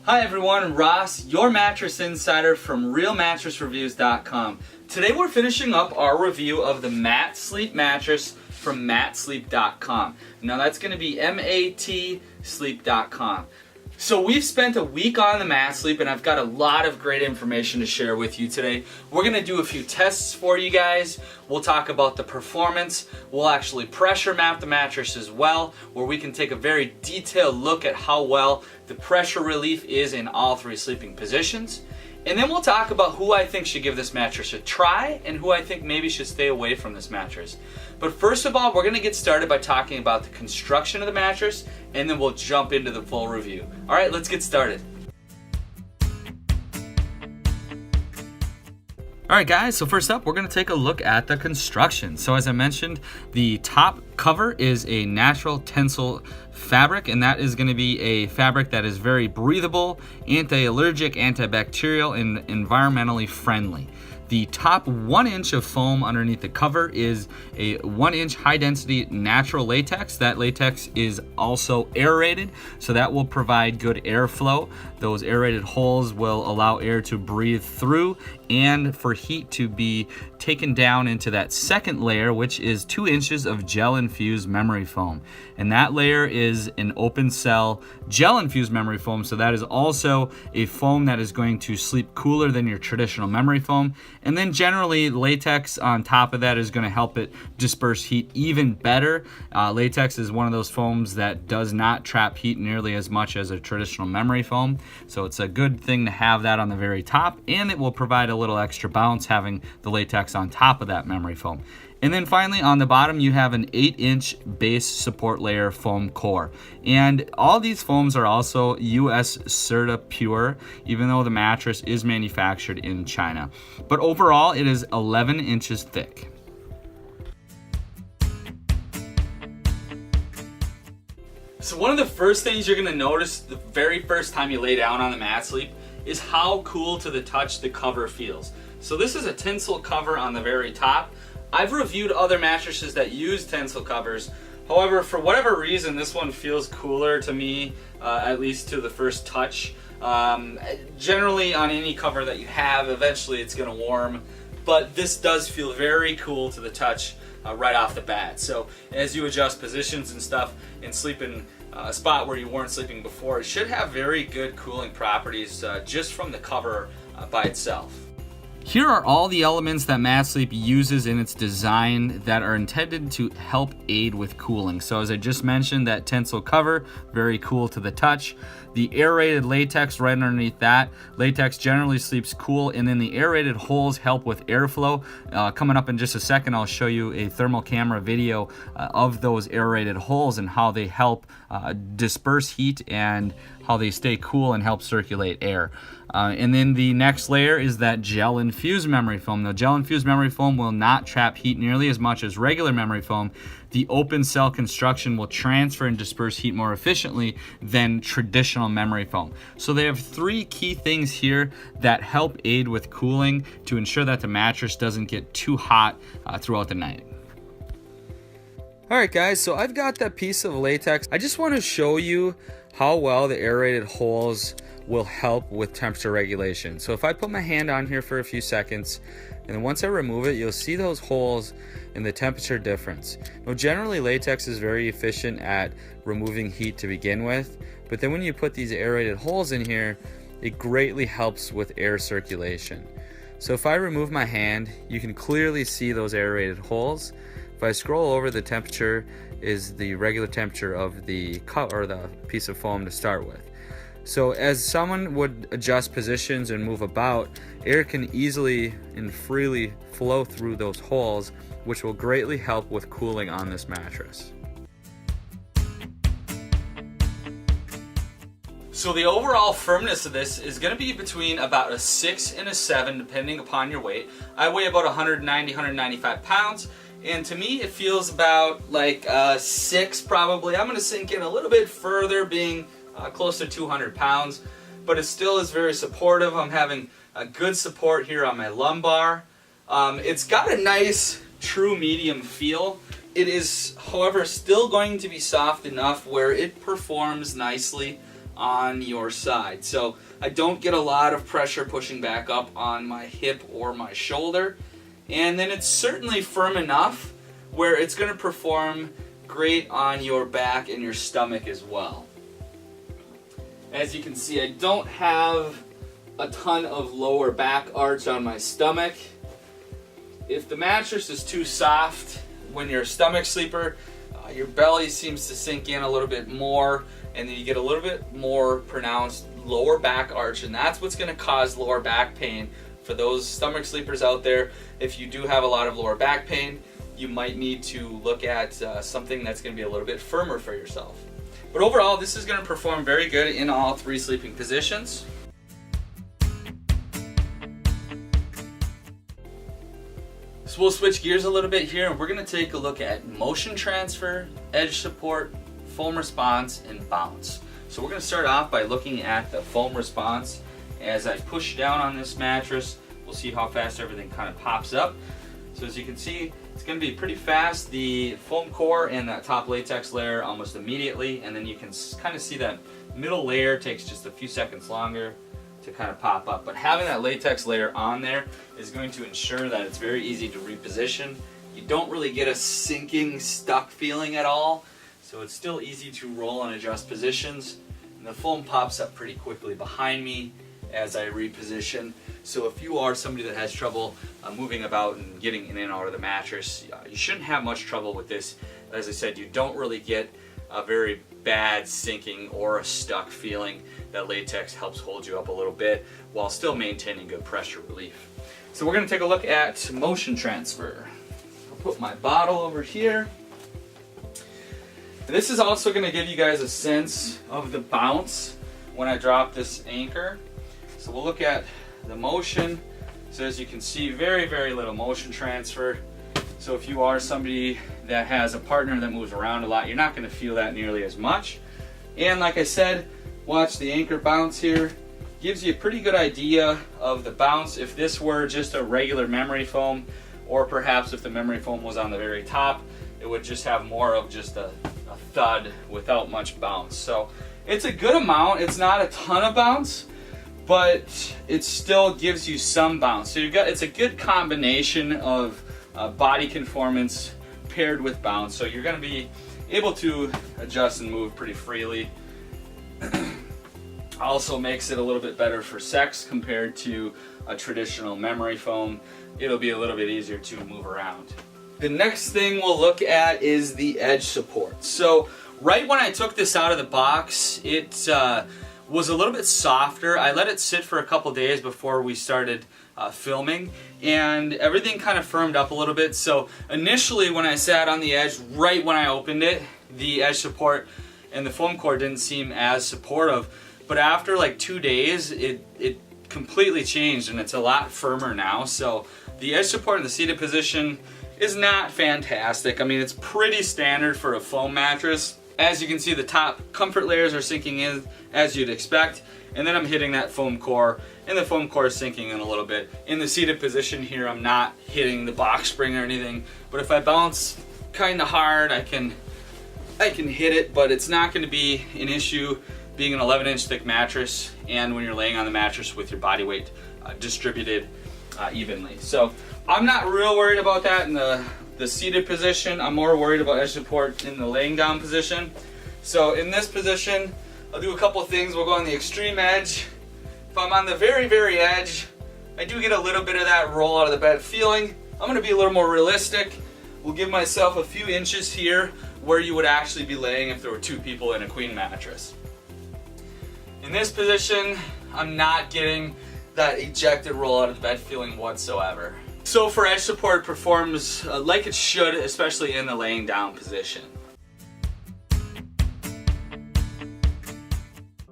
Hi everyone, Ross, your mattress insider from realmattressreviews.com. Today we're finishing up our review of the Matsleep Mattress from matsleep.com. Now that's going to be MAT sleep.com. So we've spent a week on the Matsleep and I've got a lot of great information to share with you today. We're going to do a few tests for you guys. We'll talk about the performance. We'll actually pressure map the mattress as well, where we can take a very detailed look at how well the pressure relief is in all three sleeping positions. And then we'll talk about who I think should give this mattress a try and who I think maybe should stay away from this mattress. But first of all, we're going to get started by talking about the construction of the mattress, and then we'll jump into the full review. All right, let's get started. Alright guys, so first up we're going to take a look at the construction. So as I mentioned, the top cover is a natural tensile fabric, and that is going to be a fabric that is very breathable, anti-allergic, antibacterial, and environmentally friendly. The top 1 inch of foam underneath the cover is a 1 inch high density natural latex. That latex is also aerated, so that will provide good airflow. Those aerated holes will allow air to breathe through and for heat to be taken down into that second layer, which is 2 inches of gel infused memory foam. And that layer is an open cell gel infused memory foam, so that is also a foam that is going to sleep cooler than your traditional memory foam. And then generally latex on top of that is going to help it disperse heat even better. Latex is one of those foams that does not trap heat nearly as much as a traditional memory foam, so it's a good thing to have that on the very top, and it will provide a little extra bounce having the latex on top of that memory foam. And then finally on the bottom you have an 8-inch base support layer foam core. And all these foams are also US Certa Pure, even though the mattress is manufactured in China. But overall it is 11 inches thick. So one of the first things you're going to notice the very first time you lay down on the Matsleep is how cool to the touch the cover feels. So this is a tensile cover on the very top. I've reviewed other mattresses that use tensile covers. However, for whatever reason, this one feels cooler to me, at least to the first touch. Generally, on any cover that you have, eventually it's going to warm, but this does feel very cool to the touch right off the bat. So as you adjust positions and stuff and sleep in a spot where you weren't sleeping before, it should have very good cooling properties just from the cover by itself. Here are all the elements that Matsleep uses in its design that are intended to help aid with cooling. So as I just mentioned, that tensile cover, very cool to the touch. The aerated latex right underneath that. Latex generally sleeps cool, and then the aerated holes help with airflow. Coming up in just a second, I'll show you a thermal camera video of those aerated holes and how they help disperse heat and how they stay cool and help circulate air. And then the next layer is that gel infused memory foam. Now, gel infused memory foam will not trap heat nearly as much as regular memory foam. The open cell construction will transfer and disperse heat more efficiently than traditional memory foam. So they have 3 key things here that help aid with cooling to ensure that the mattress doesn't get too hot throughout the night. Alright guys, so I've got that piece of latex. I just want to show you how well the aerated holes will help with temperature regulation. So if I put my hand on here for a few seconds, and then once I remove it, you'll see those holes and the temperature difference. Now generally latex is very efficient at removing heat to begin with, but then when you put these aerated holes in here, it greatly helps with air circulation. So if I remove my hand, you can clearly see those aerated holes. If I scroll over, the temperature is the regular temperature of the cup or the piece of foam to start with. So as someone would adjust positions and move about, air can easily and freely flow through those holes, which will greatly help with cooling on this mattress. So the overall firmness of this is going to be between about a 6 and a 7 depending upon your weight. I weigh about 190, 195 pounds. And to me it feels about like 6 probably. I'm going to sink in a little bit further, being close to 200 pounds, but it still is very supportive. I'm having a good support here on my lumbar. It's got a nice true medium feel. It is, however, still going to be soft enough where it performs nicely on your side. So I don't get a lot of pressure pushing back up on my hip or my shoulder. And then it's certainly firm enough where it's going to perform great on your back and your stomach as well. As you can see, I don't have a ton of lower back arch on my stomach. If the mattress is too soft when you're a stomach sleeper, your belly seems to sink in a little bit more, and then you get a little bit more pronounced lower back arch, and that's what's going to cause lower back pain. For those stomach sleepers out there, if you do have a lot of lower back pain, you might need to look at something that's going to be a little bit firmer for yourself. But overall, this is going to perform very good in all three sleeping positions. So we'll switch gears a little bit here, and we're going to take a look at motion transfer, edge support, foam response, and bounce. So we're going to start off by looking at the foam response. As I push down on this mattress, we'll see how fast everything kind of pops up. So as you can see, it's going to be pretty fast. The foam core and that top latex layer almost immediately, and then you can kind of see that middle layer takes just a few seconds longer to kind of pop up. But having that latex layer on there is going to ensure that it's very easy to reposition. You don't really get a sinking, stuck feeling at all, so it's still easy to roll and adjust positions. And the foam pops up pretty quickly behind me as I reposition. So if you are somebody that has trouble moving about and getting in and out of the mattress, you shouldn't have much trouble with this. As I said, you don't really get a very bad sinking or a stuck feeling. That latex helps hold you up a little bit while still maintaining good pressure relief. So we're going to take a look at motion transfer. I'll put my bottle over here. And this is also going to give you guys a sense of the bounce when I drop this anchor. So we'll look at the motion. So as you can see, very, very little motion transfer. So if you are somebody that has a partner that moves around a lot, you're not going to feel that nearly as much. And like I said, watch the anchor bounce here. Gives you a pretty good idea of the bounce. If this were just a regular memory foam, or perhaps if the memory foam was on the very top, it would just have more of just a thud without much bounce. So it's a good amount. It's not a ton of bounce, but it still gives you some bounce. So it's a good combination of body conformance paired with bounce. So you're going to be able to adjust and move pretty freely. Also makes it a little bit better for sex compared to a traditional memory foam. It'll be a little bit easier to move around. The next thing we'll look at is the edge support. So right when I took this out of the box, it was a little bit softer. I let it sit for a couple days before we started filming, and everything kind of firmed up a little bit. So initially when I sat on the edge, right when I opened it, the edge support and the foam core didn't seem as supportive. But after like 2 days, it completely changed, and it's a lot firmer now. So the edge support in the seated position is not fantastic. I mean, it's pretty standard for a foam mattress. As you can see, the top comfort layers are sinking in as you'd expect, and then I'm hitting that foam core, and the foam core is sinking in a little bit. In the seated position here, I'm not hitting the box spring or anything, but if I bounce kind of hard, I can hit it, but it's not going to be an issue being an 11-inch thick mattress and when you're laying on the mattress with your body weight distributed evenly. So I'm not real worried about that in the seated position. I'm more worried about edge support in the laying down position. So in this position, I'll do a couple of things. We'll go on the extreme edge. If I'm on the very, very edge, I do get a little bit of that roll out of the bed feeling. I'm going to be a little more realistic. We'll give myself a few inches here where you would actually be laying if there were 2 people in a queen mattress. In this position, I'm not getting that ejected roll out of the bed feeling whatsoever. So for edge support, it performs like it should, especially in the laying down position.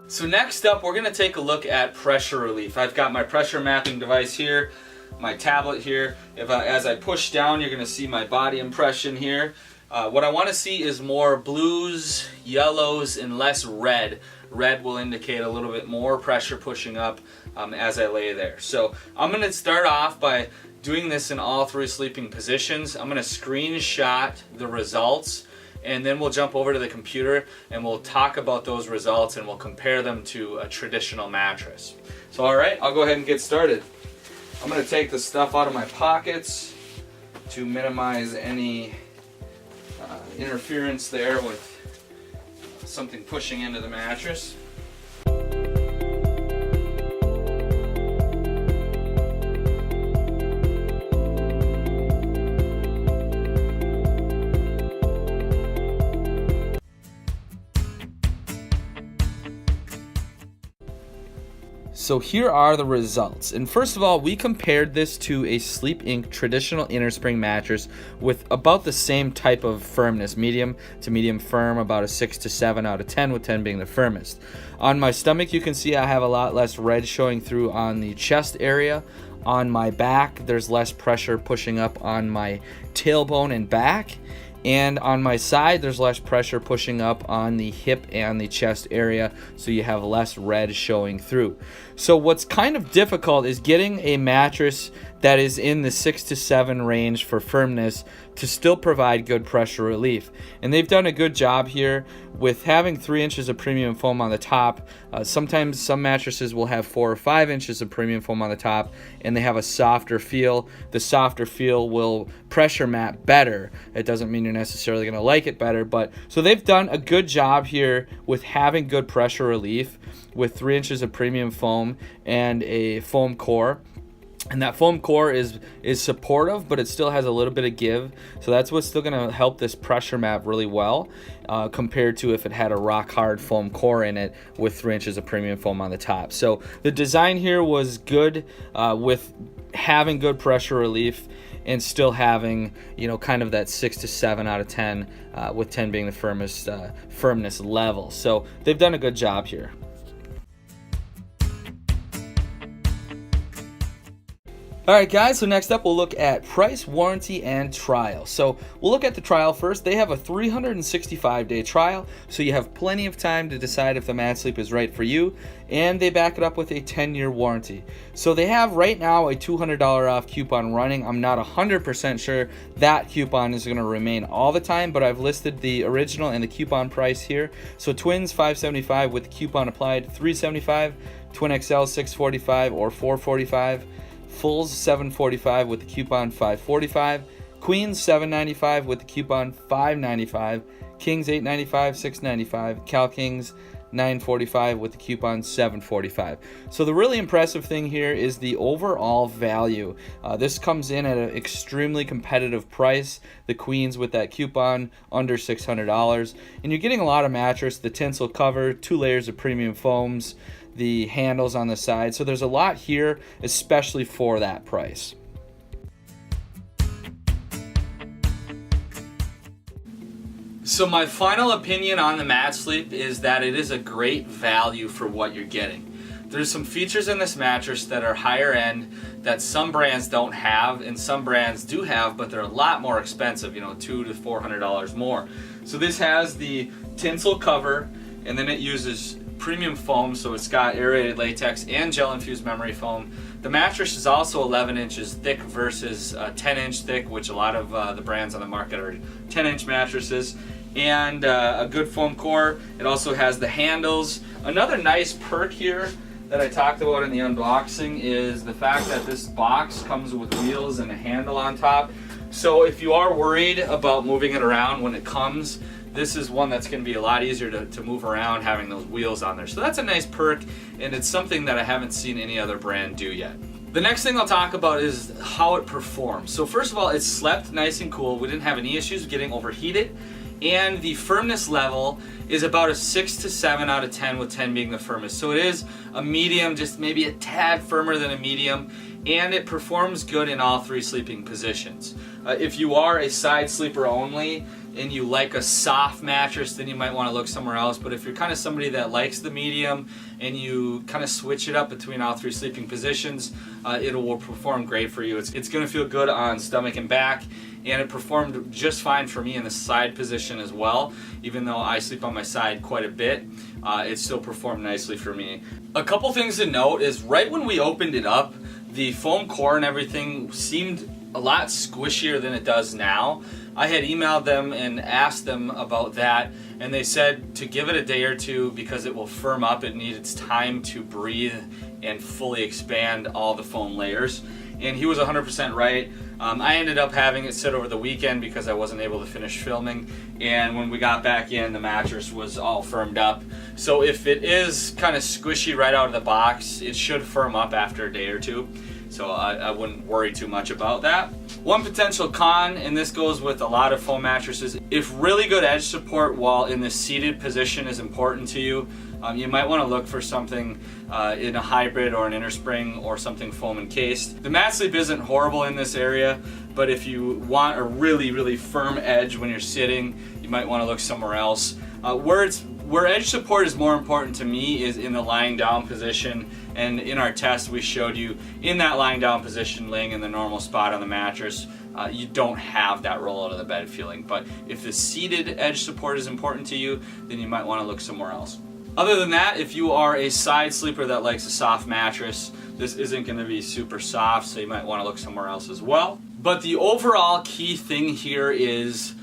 So next up, we're going to take a look at pressure relief. I've got my pressure mapping device here, my tablet here. As I push down, you're going to see my body impression here. What I want to see is more blues, yellows, and less red. Red will indicate a little bit more pressure pushing up as I lay there. So I'm going to start off by doing this in all 3 sleeping positions. I'm going to screenshot the results and then we'll jump over to the computer and we'll talk about those results and we'll compare them to a traditional mattress. So all right, I'll go ahead and get started. I'm going to take the stuff out of my pockets to minimize any interference there with something pushing into the mattress. So here are the results. And first of all, we compared this to a Sleep Inc. traditional innerspring mattress with about the same type of firmness, medium to medium firm, about a 6 to 7 out of 10, with 10 being the firmest. On my stomach, you can see I have a lot less red showing through on the chest area. On my back, there's less pressure pushing up on my tailbone and back. And on my side, there's less pressure pushing up on the hip and the chest area, so you have less red showing through. So what's kind of difficult is getting a mattress that is in the 6 to 7 range for firmness to still provide good pressure relief. And they've done a good job here with having 3 inches of premium foam on the top. Sometimes some mattresses will have 4 or 5 inches of premium foam on the top, and they have a softer feel. The softer feel will pressure mat better. It doesn't mean you're necessarily going to like it better, but so they've done a good job here with having good pressure relief with 3 inches of premium foam and a foam core. And that foam core is supportive, but it still has a little bit of give. So that's what's still going to help this pressure mat really well compared to if it had a rock hard foam core in it with 3 inches of premium foam on the top. So the design here was good with having good pressure relief and still having, you know, kind of that 6 to 7 out of 10 with 10 being the firmest firmness level. So they've done a good job here. Alright guys, so next up we'll look at price, warranty, and trial. So we'll look at the trial first. They have a 365-day trial, so you have plenty of time to decide if the Matsleep is right for you, and they back it up with a 10-year warranty. So they have right now a $200 off coupon running. I'm not 100% sure that coupon is going to remain all the time, but I've listed the original and the coupon price here. So twins $575 with the coupon applied, $375, twin XL $645 or $445. Fulls $745 with the coupon $545, queens $795 with the coupon $595, kings $895, $695, Cal Kings $945 with the coupon $745. So the really impressive thing here is the overall value. This comes in at an extremely competitive price. The queens with that coupon under $600, and you're getting a lot of mattress, the tinsel cover, 2 layers of premium foams, the handles on the side. So there's a lot here, especially for that price. So my final opinion on the Matsleep is that it is a great value for what you're getting. There's some features in this mattress that are higher end that some brands don't have, and some brands do have, but they're a lot more expensive, you know, $200 to $400 more. So this has the tinsel cover, and then it uses premium foam, so it's got aerated latex and gel infused memory foam. The mattress is also 11 inches thick versus 10 inch thick, which a lot of the brands on the market are 10 inch mattresses, and a good foam core. It also has the handles. Another nice perk here that I talked about in the unboxing is the fact that this box comes with wheels and a handle on top. So if you are worried about moving it around when it comes, this is one that's going to be a lot easier to move around having those wheels on there. So that's a nice perk, and it's something that I haven't seen any other brand do yet. The next thing I'll talk about is how it performs. So first of all, it slept nice and cool. We didn't have any issues getting overheated, and the firmness level is about a 6 to 7 out of 10, with 10 being the firmest. So it is a medium, just maybe a tad firmer than a medium, and it performs good in all 3 sleeping positions. If you are a side sleeper only and you like a soft mattress, then you might want to look somewhere else. But if you're kind of somebody that likes the medium and you kind of switch it up between all 3 sleeping positions, it will perform great for you. It's going to feel good on stomach and back, and it performed just fine for me in the side position as well. Even though I sleep on my side quite a bit, it still performed nicely for me. A couple things to note is right when we opened it up, the foam core and everything seemed a lot squishier than it does now. I had emailed them and asked them about that, and they said to give it a day or two because it will firm up. It needs time to breathe and fully expand all the foam layers. And he was 100% right. I ended up having it sit over the weekend because I wasn't able to finish filming, and when we got back in, the mattress was all firmed up. So if it is kind of squishy right out of the box, it should firm up after a day or two. So I wouldn't worry too much about that. One potential con, and this goes with a lot of foam mattresses, if really good edge support while in the seated position is important to you, you might want to look for something in a hybrid or an innerspring or something foam encased. The Matsleep isn't horrible in this area, but if you want a really firm edge when you're sitting, you might want to look somewhere else. Where edge support is more important to me is in the lying down position, and in our test we showed you in that lying down position, laying in the normal spot on the mattress, you don't have that roll out of the bed feeling. But if the seated edge support is important to you, then you might want to look somewhere else. Other than that, if you are a side sleeper that likes a soft mattress, this isn't going to be super soft, so you might want to look somewhere else as well. But the overall key thing here is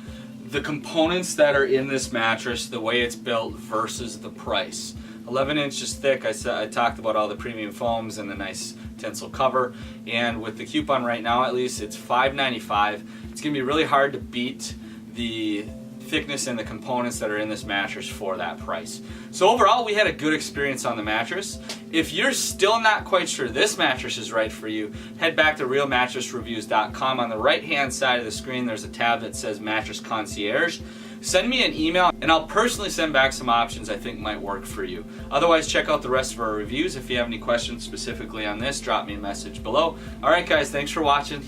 the components that are in this mattress, the way it's built versus the price. 11 inches thick, I talked about all the premium foams and the nice tinsel cover, and with the coupon right now at least, it's $5.95. It's going to be really hard to beat the thickness and the components that are in this mattress for that price. So overall, we had a good experience on the mattress. If you're still not quite sure this mattress is right for you, head back to realmattressreviews.com. On the right hand side of the screen, there's a tab that says Mattress Concierge. Send me an email and I'll personally send back some options I think might work for you. Otherwise, check out the rest of our reviews. If you have any questions specifically on this, drop me a message below. Alright guys, thanks for watching.